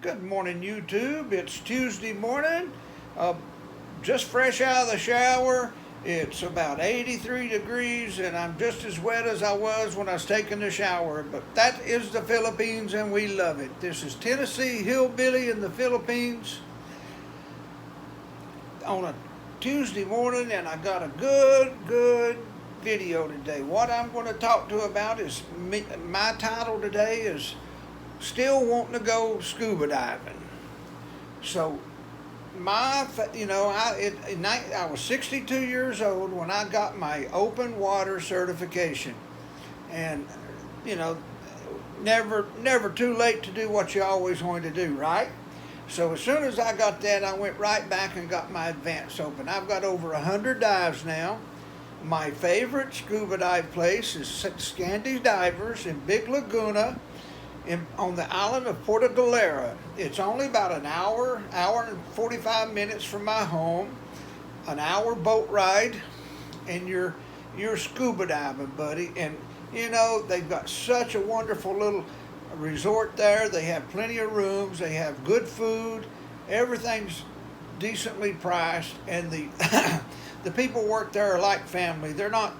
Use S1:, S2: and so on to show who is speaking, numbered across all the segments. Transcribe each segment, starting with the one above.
S1: Good morning, YouTube. It's Tuesday morning. Uh, just fresh out of the shower. It's about 83 degrees, and I'm just as wet as I was when I was taking the shower. But that is the Philippines, and we love it. This is Tennessee Hillbilly in the Philippines on a Tuesday morning, and I got a good video today. What I'm going to talk to about is my title today is Still Wanting to Go Scuba Diving. So I was 62 years old when I got my open water certification, and never too late to do what you always wanted to do, right? So as soon as I got that, I went right back and got my advanced open. I've got over 100 dives now. My favorite scuba dive place is Scandy Divers in Big Laguna on the island of Puerto Galera. It's only about an hour and 45 minutes from my home, an hour boat ride, and you're scuba diving, buddy. And they've got such a wonderful little resort there. They have plenty of rooms, they have good food, everything's decently priced, and the the people work there are like family. They're not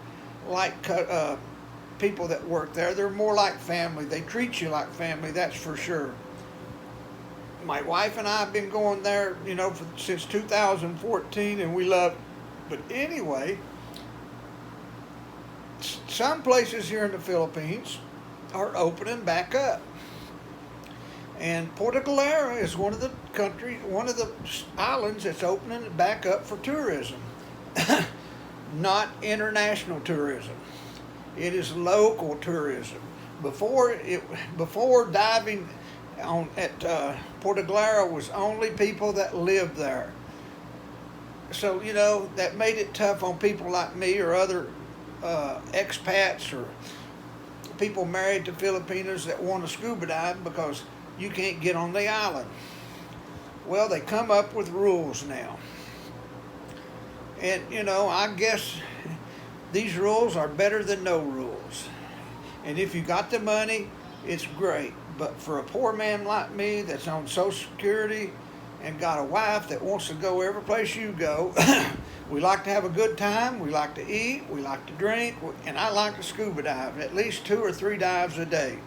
S1: like people that work there. They're more like family. They treat you like family, that's for sure. My wife and I have been going there, since 2014, and we love it. But anyway, some places here in the Philippines are opening back up. And Puerto Galera is one of the islands that's opening back up for tourism. Not international tourism. It is local tourism. Before diving at Puerto Galera was only people that lived there. So that made it tough on people like me or other expats or people married to Filipinos that want to scuba dive because you can't get on the island. Well, they come up with rules now. And I guess these rules are better than no rules. And if you got the money, it's great. But for a poor man like me that's on Social Security and got a wife that wants to go every place you go, we like to have a good time, we like to eat, we like to drink, and I like to scuba dive, at least 2 or 3 dives a day.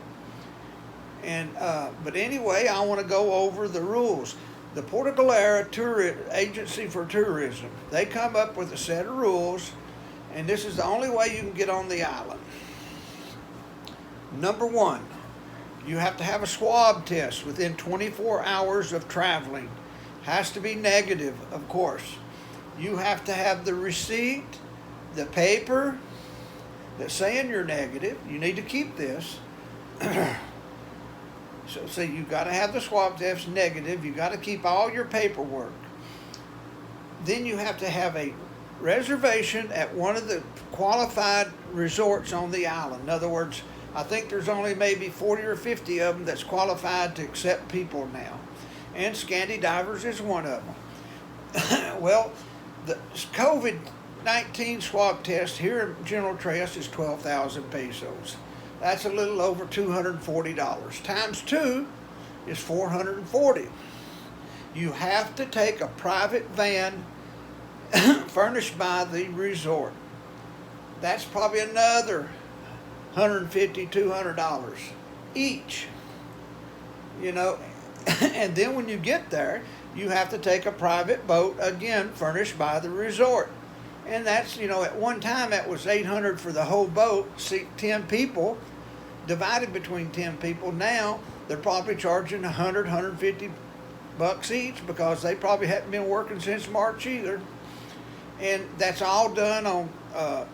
S1: And but anyway, I want to go over the rules. The Puerto Galera Agency for Tourism, they come up with a set of rules, and this is the only way you can get on the island. Number 1, you have to have a swab test within 24 hours of traveling. Has to be negative, of course. You have to have the receipt, the paper that's saying you're negative. You need to keep this. So you got to have the swab test negative. You got to keep all your paperwork. Then you have to have a reservation at one of the qualified resorts on the island. In other words, I think there's only maybe 40 or 50 of them that's qualified to accept people now. And Scandy Divers is one of them. Well, the COVID-19 swab test here in General Tres is 12,000 pesos. That's a little over $240. Times 2 is $440. You have to take a private van furnished by the resort. That's probably another $150, $200 each. And then when you get there, you have to take a private boat, again, furnished by the resort. And that's, at one time that was $800 for the whole boat, 10 people, divided between 10 people. Now they're probably charging $100, $150 each because they probably haven't been working since March either. And that's all done on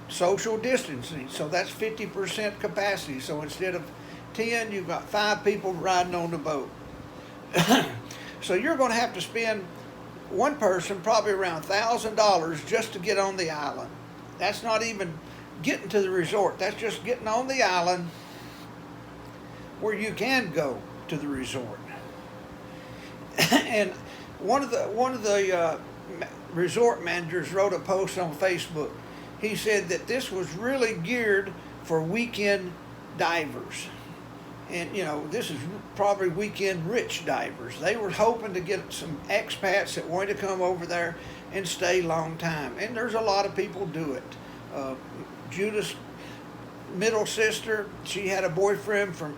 S1: social distancing. So that's 50% capacity. So instead of 10, you've got 5 people riding on the boat. So you're going to have to spend, one person, probably around $1,000 just to get on the island. That's not even getting to the resort. That's just getting on the island where you can go to the resort. And one of the resort managers wrote a post on Facebook. He said that this was really geared for weekend divers. And this is probably weekend rich divers. They were hoping to get some expats that wanted to come over there and stay long time. And there's a lot of people do it. Judith's middle sister, she had a boyfriend from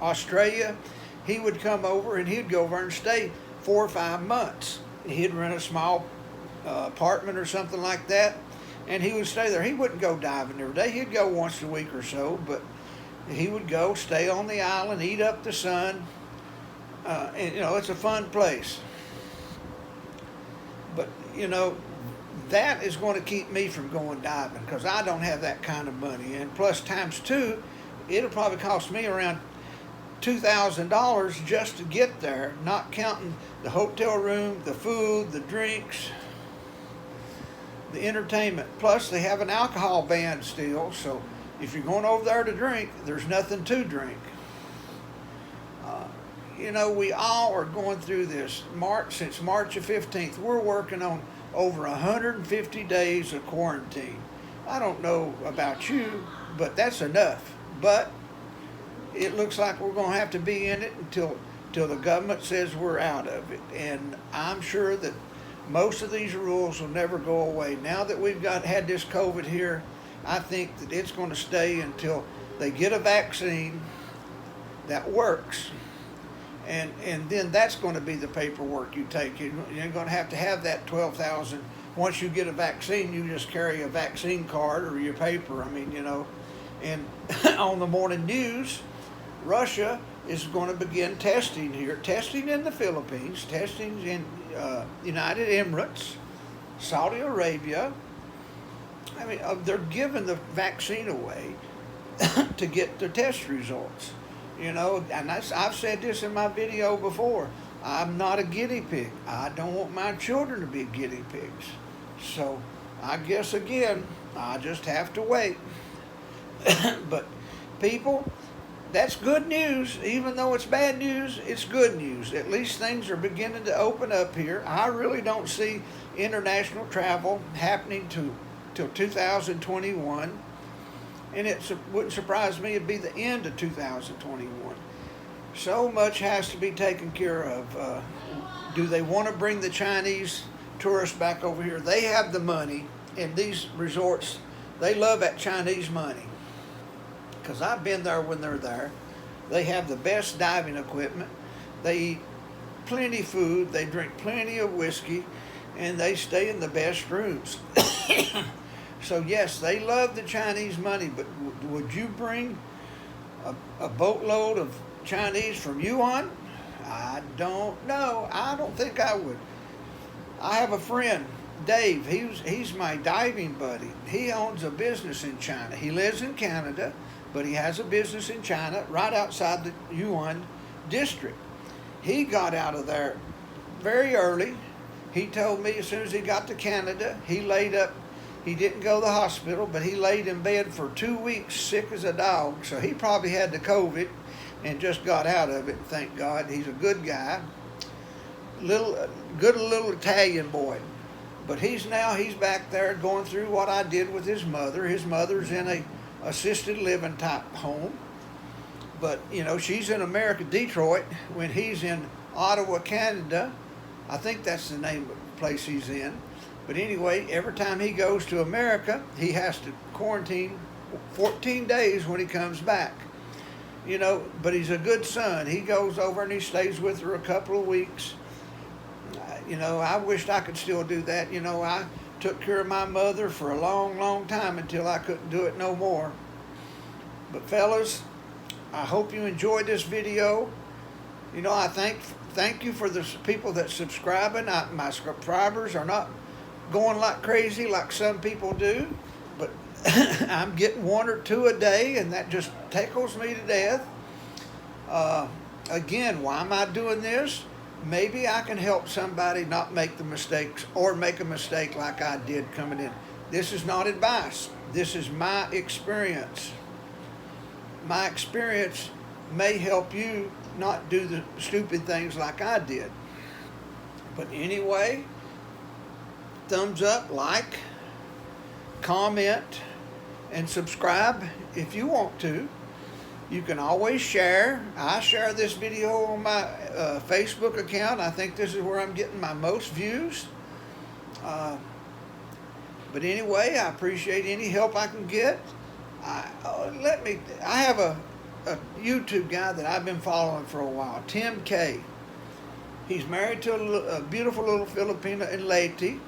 S1: Australia. He would come over and he'd go over and stay 4 or 5 months. He'd rent a small apartment or something like that, and he would stay there. He wouldn't go diving every day. He'd go once a week or so, but he would go stay on the island, eat up the sun, and it's a fun place. But that is going to keep me from going diving because I don't have that kind of money. And plus times 2, it'll probably cost me around $2,000 just to get there, not counting the hotel room, the food, the drinks, the entertainment. Plus they have an alcohol ban still, so if you're going over there to drink, there's nothing to drink. We all are going through this. Since March the 15th, we're working on over 150 days of quarantine. I don't know about you, but that's enough. But it looks like we're going to have to be in it until the government says we're out of it. And I'm sure that most of these rules will never go away. Now that we've had this COVID here, I think that it's going to stay until they get a vaccine that works. And then that's going to be the paperwork you take. You're going to have that 12,000. Once you get a vaccine, you just carry a vaccine card or your paper. And on the morning news, Russia is going to begin testing here, testing in the Philippines, testing in United Emirates, Saudi Arabia. They're giving the vaccine away to get the test results. And I've said this in my video before. I'm not a guinea pig. I don't want my children to be guinea pigs. So I guess, again, I just have to wait. But people, that's good news. Even though it's bad news, it's good news. At least things are beginning to open up here. I really don't see international travel happening till 2021. And it wouldn't surprise me it'd be the end of 2021. So much has to be taken care of. Do they want to bring the Chinese tourists back over here? They have the money, and these resorts, they love that Chinese money. Because I've been there when they're there. They have the best diving equipment. They eat plenty of food. They drink plenty of whiskey, and they stay in the best rooms. So yes, they love the Chinese money, but would you bring a boatload of Chinese from Yuan? I don't know. I don't think I would. I have a friend, Dave. He's my diving buddy. He owns a business in China. He lives in Canada, but he has a business in China right outside the Yuan district. He got out of there very early. He told me as soon as he got to Canada, he laid up. He didn't go to the hospital, but he laid in bed for 2 weeks, sick as a dog. So he probably had the COVID and just got out of it. Thank God. He's a good guy, little Italian boy. But he's back there going through what I did with his mother. His mother's in a assisted living type home, but she's in America, Detroit. When he's in Ottawa, Canada, I think that's the name of the place he's in. But anyway, every time he goes to America, he has to quarantine 14 days when he comes back. But he's a good son. He goes over and he stays with her a couple of weeks. I wished I could still do that. I took care of my mother for a long, long time until I couldn't do it no more. But fellas, I hope you enjoyed this video. I thank you for the people that subscribing. My subscribers are not going like crazy like some people do, but I'm getting 1 or 2 a day, and that just tickles me to death. Again, why am I doing this? Maybe I can help somebody not make the mistakes or make a mistake like I did coming in. This is not advice. This is my experience. My experience may help you not do the stupid things like I did. But anyway, thumbs up, like, comment, and subscribe if you want to. You can always share. I share this video on my Facebook account. I think this is where I'm getting my most views. But anyway, I appreciate any help I can get. I have a YouTube guy that I've been following for a while, Tim K. He's married to a beautiful little Filipina in Leyte.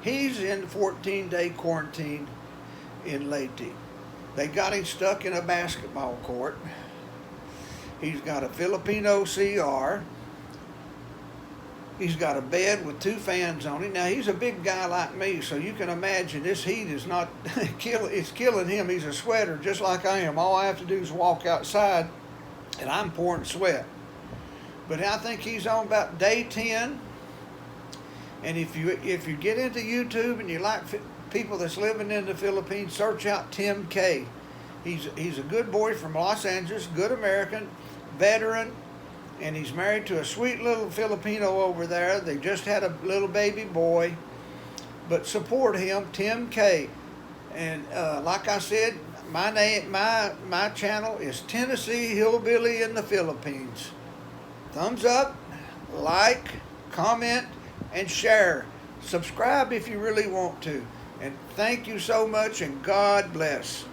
S1: He's in 14-day quarantine in Leyte. They got him stuck in a basketball court. He's got a Filipino CR. He's got a bed with 2 fans on it. Now, he's a big guy like me, so you can imagine this heat is not it's killing him. He's a sweater just like I am. All I have to do is walk outside, and I'm pouring sweat. But I think he's on about day 10. And if you get into YouTube and you like people that's living in the Philippines, search out Tim K. He's a good boy from Los Angeles, good American, veteran, and he's married to a sweet little Filipino over there. They just had a little baby boy. But support him, Tim K. And like I said, my channel is Tennessee Hillbilly in the Philippines. Thumbs up, like, comment, and share. Subscribe if you really want to. And thank you so much, and God bless.